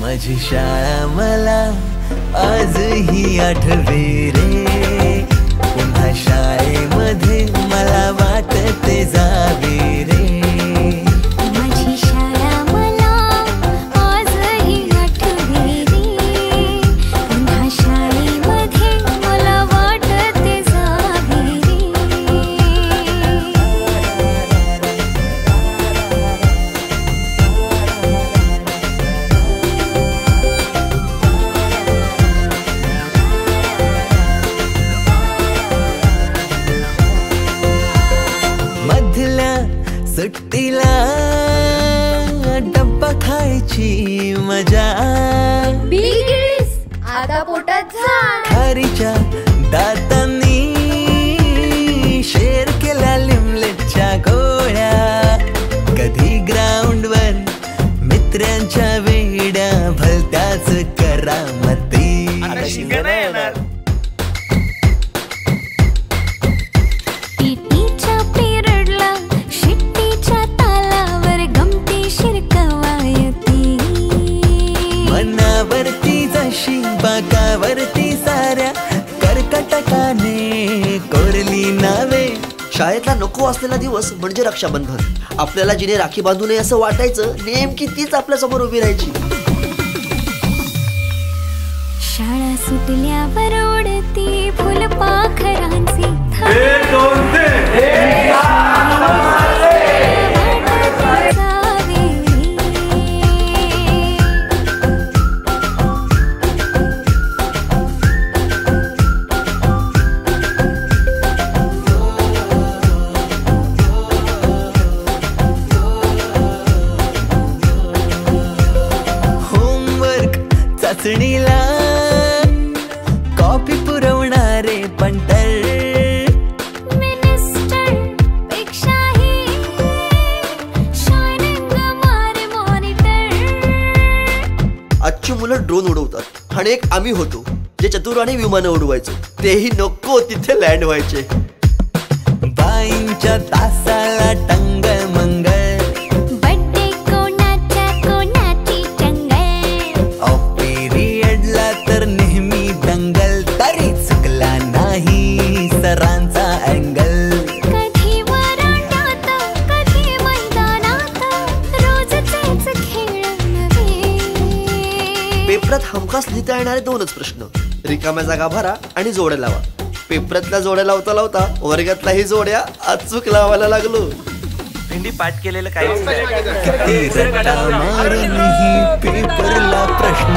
माझी शाळा मला आजही आठवे रे, पुन्हा शाळेमध्ये मला वाटते जावे रे. माझी शाळा मला आजही आठवे रे, पुन्हा शाळेमध्ये मला वाटते जावे रे. मधल्या सुट्टीला डब्बा खायची मजा, बिगिस आता पोटात झाड. खारीच्या दातांनी शेर केल्या लिमलेटच्या गोळ्या, कधी ग्राउंडवर मित्रांच्या वेड्या भलत्याच करामती. पीटीच्या पिरियडला शिट्टीच्या तालावर गमती शिरकवायती. मनावरती जशी बाकावरती साऱ्या कर्कटकाने कोरली नावे. शाळेतला नको असलेला दिवस म्हणजे रक्षाबंधन. आपल्याला जिने राखी बांधू नये असं वाटायचं, नेमकी तीच आपल्या समोर उभी राहायची. शाळा सुटल्यावर ओढती फुलपाखरांची थाप. जावे रे. होमवर्क चाचणीला कॉपी पुरवणारे पंटर, मिनिस्टर पेक्षाही शायनिंग मारे मॉनिटर. आजची मुलं ड्रोन उडवतात आणि एक आम्ही होतो जे चतुराने विमानं उडवायचो, तेही नको तिथे लँड व्हायचे. बाईंच्या तासाला टंगळ मंगळ, बड्डे कोणाच्या कोणाची चंगळ. ऑफ पिरियडला तर नेहमी दंगल, तरी चुकला नाही सरांचा अँगल. कधी वरांड्यात कधी मैदानात रोजचेच खेळ नव्हे. पेपरात हमखास लिहिता येणारे दोनच प्रश्न, रिकाम्या जागा भरा आणि जोड्या लावा. पेपरातल्या जोड्या लावता लावता वर्गातल्याही जोड्या अचूक लावायला लागलो. भेंडी पाठ केलेलं काही किती रट्टा मारूनही पेपरला प्रश्न